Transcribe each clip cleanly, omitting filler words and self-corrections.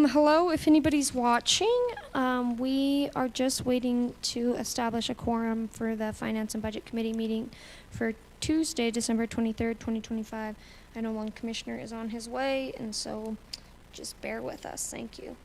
Hello, if anybody's watching, we are just waiting to establish a quorum for the Finance and Budget Committee meeting for Tuesday, December 23rd, 2025. I know one commissioner is on his way, and so just bear with us. Thank you.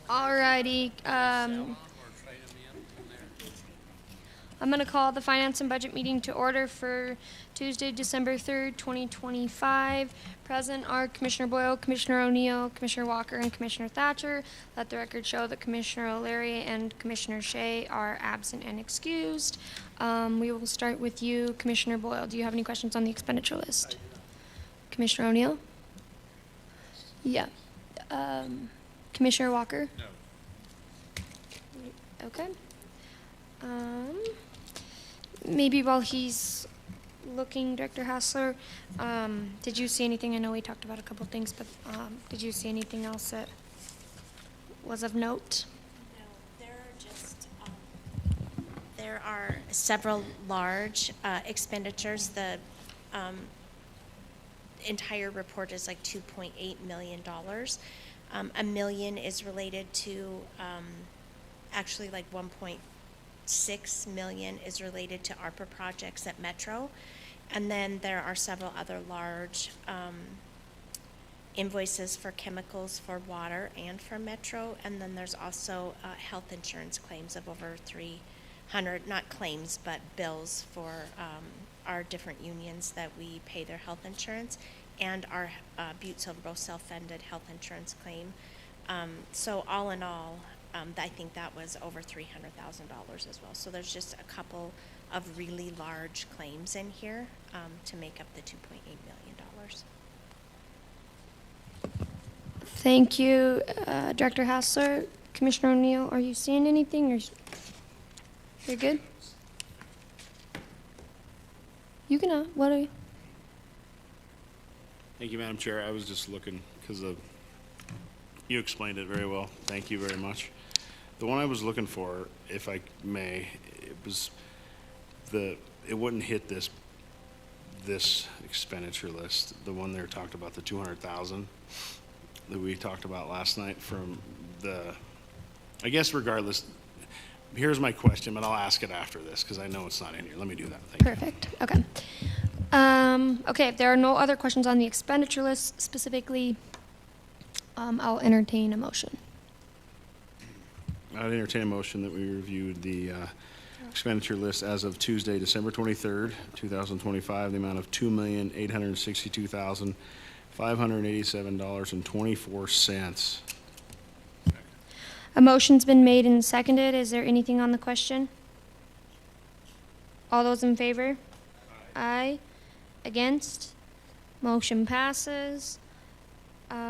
Alrighty. I'm going to call the Finance and Budget meeting to order for Tuesday, December 3rd, 2025. Present are Commissioner Boyle, Commissioner O'Neill, Commissioner Walker, and Commissioner Thatcher. Let the record show that Commissioner O'Leary and Commissioner Shea are absent and excused. We will start with you, Commissioner Boyle. Do you have any questions on the expenditure list? Commissioner O'Neill? Yeah. Commissioner Walker? No. Okay. Maybe while he's looking, Director Hassler, did you see anything? I know we talked about a couple things, but did you see anything else that was of note? No, there are several large expenditures. The entire report is like $2.8 million. $1 million is related to actually like 1.6 million is related to ARPA projects at Metro. And then there are several other large invoices for chemicals for water and for Metro. And then there's also health insurance claims of over 300, not claims, but bills for our different unions that we pay their health insurance, and our Butte-Silver self-funded health insurance claim. So all in all, I think that was over $300,000 as well. So there's just a couple of really large claims in here to make up the $2.8 million. Thank you, Director Hassler. Commissioner O'Neill, are you seeing anything? Or you're good? You can, what are you? Thank you, Madam Chair. I was just looking because you explained it very well. Thank you very much. The one I was looking for, if I may, it wouldn't hit this expenditure list. The one there talked about the 200,000 that we talked about last night from I guess regardless, here's my question, but I'll ask it after this because I know it's not in here. Let me do that. Thank you. Perfect. Okay. Okay, if there are no other questions on the expenditure list specifically, I'll entertain a motion. I'd entertain a motion that we reviewed the expenditure list as of Tuesday, December 23rd, 2025, the amount of $2,862,587.24. A motion's been made and seconded. Is there anything on the question? All those in favor? Aye. Against? Motion passes.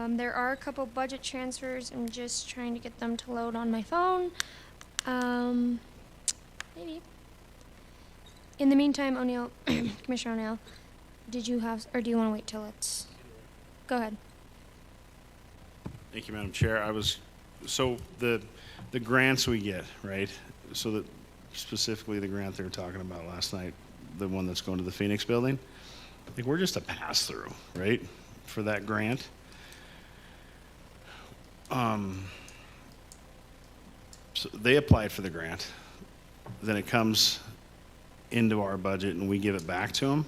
There are a couple budget transfers. I'm just trying to get them to load on my phone. Maybe. In the meantime, O'Neill, Commissioner O'Neill, did you have, or do you want to wait till it's? Go ahead. Thank you, Madam Chair. So the grants we get, right? So that specifically the grant they were talking about last night, the one that's going to the Phoenix building, like we're just a pass through, right? For that grant. So they applied for the grant, then it comes into our budget and we give it back to them.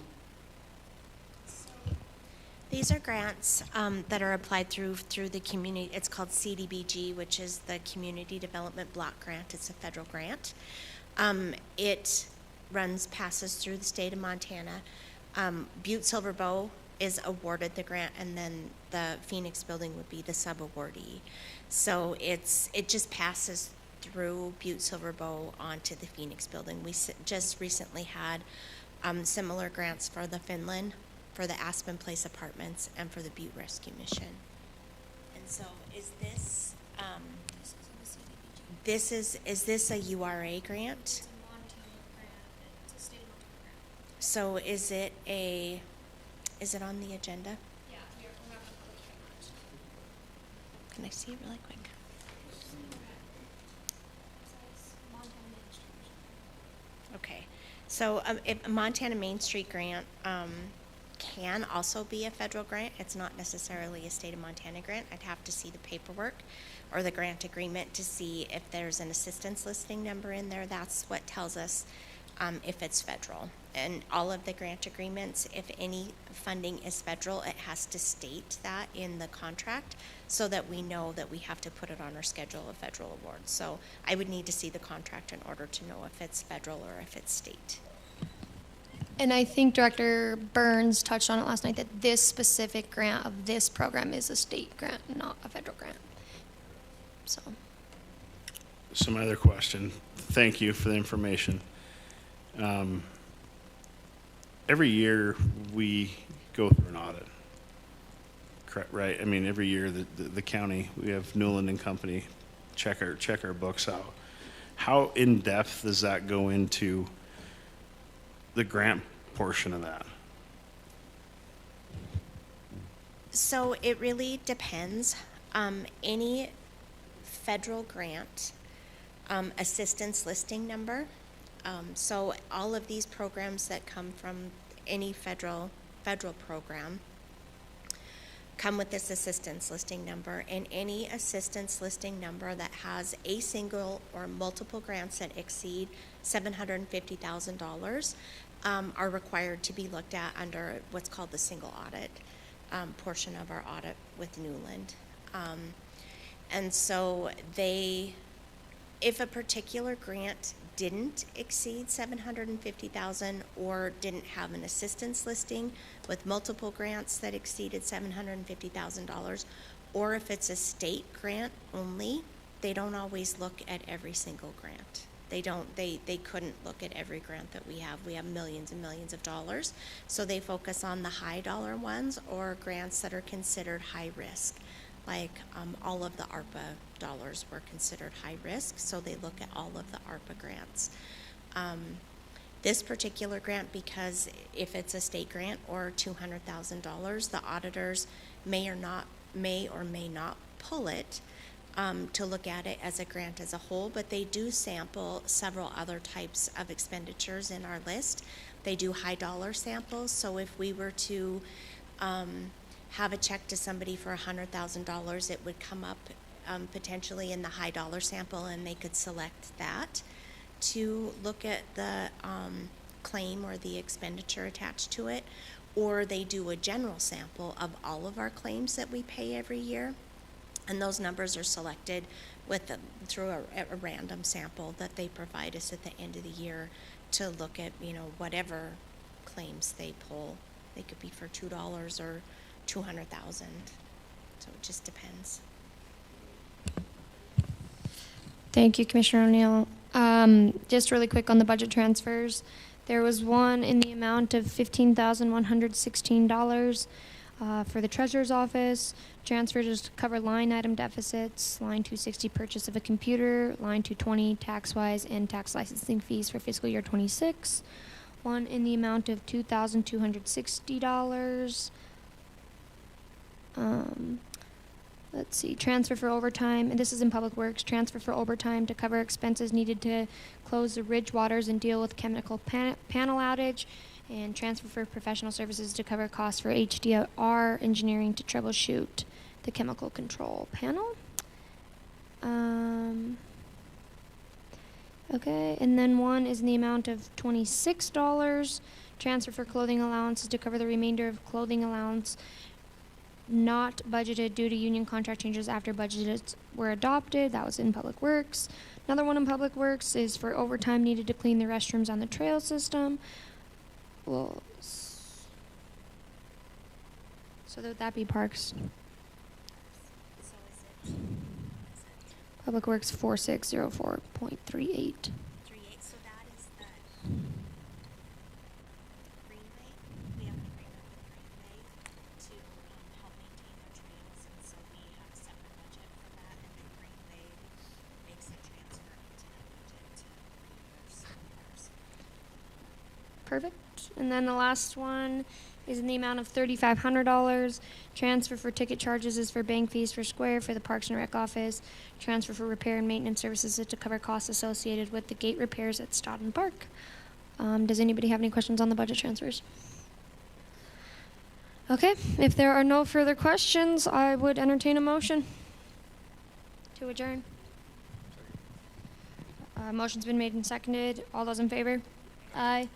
These are grants that are applied through the community. It's called CDBG, which is the Community Development Block Grant. It's a federal grant. It passes through the state of Montana. Butte-Silver is awarded the grant, and then the Phoenix building would be the sub-awardee. So it just passes through Butte-Silver onto the Phoenix building. We just recently had similar grants for the Finland, for the Aspen Place Apartments, and for the Butte Rescue Mission. And so is this is this a URA grant? It's a Montana grant. It's a state of Montana grant. So is it on the agenda? Yeah, here, we'll have a quick check. Can I see it really quick? Okay, so if a Montana Main Street grant can also be a federal grant. It's not necessarily a state of Montana grant. I'd have to see the paperwork or the grant agreement to see if there's an assistance listing number in there. That's what tells us if it's federal. And all of the grant agreements, if any funding is federal, it has to state that in the contract so that we know that we have to put it on our schedule of federal awards. So I would need to see the contract in order to know if it's federal or if it's state. And I think Director Burns touched on it last night that this specific grant of this program is a state grant, not a federal grant. So. Some other question. Thank you for the information. Every year we go through an audit, correct? Right? I mean, every year the county, we have Newland and Company check our books out. How in depth does that go into the grant portion of that? So it really depends. Any federal grant, assistance listing number. So all of these programs that come from any federal program come with this assistance listing number, and any assistance listing number that has a single or multiple grants that exceed $750,000 are required to be looked at under what's called the single audit portion of our audit with Newland. And so if a particular grant didn't exceed $750,000 or didn't have an assistance listing with multiple grants that exceeded $750,000, or if it's a state grant only, they don't always look at every single grant. They couldn't look at every grant that we have. We have millions and millions of dollars. So they focus on the high dollar ones or grants that are considered high risk. Like all of the ARPA dollars were considered high risk, so they look at all of the ARPA grants. This particular grant, because if it's a state grant or $200,000, the auditors may or may not pull it to look at it as a grant as a whole, but they do sample several other types of expenditures in our list. They do high dollar samples, so if we were to have a check to somebody for $100,000, it would come up potentially in the high dollar sample, and they could select that to look at the claim or the expenditure attached to it, or they do a general sample of all of our claims that we pay every year, and those numbers are selected through a random sample that they provide us at the end of the year to look at, whatever claims they pull. They could be for $2 or $200,000, so it just depends. Thank you, Commissioner O'Neill. Just really quick on the budget transfers. There was one in the amount of $15,116 for the Treasurer's Office. Transfers to cover line item deficits, line 260 purchase of a computer, line 220 tax-wise and tax licensing fees for fiscal year 26. One in the amount of $2,260. Let's see, transfer for overtime, and this is in Public Works, transfer for overtime to cover expenses needed to close the Ridge Waters and deal with chemical panel outage, and transfer for professional services to cover costs for HDR engineering to troubleshoot the chemical control panel. Okay, and then one is in the amount of $26, transfer for clothing allowances to cover the remainder of clothing allowance not budgeted due to union contract changes after budgets were adopted. That was in Public Works. Another one in Public Works is for overtime needed to clean the restrooms on the trail system. Well, so would that be Parks? So is it Public Works 4604.38. 38? So that is the Greenway. We have an agreement with Greenway to help maintain their trails, and so we have a separate budget for that, and then Greenway makes a transfer into that budget to reimburse owners. Perfect. And then the last one is in the amount of $3,500. Transfer for ticket charges is for bank fees for Square for the Parks and Rec office. Transfer for repair and maintenance services is to cover costs associated with the gate repairs at Stodden Park. Does anybody have any questions on the budget transfers? Okay, if there are no further questions, I would entertain a motion to adjourn. Motion's been made and seconded. All those in favor? Aye.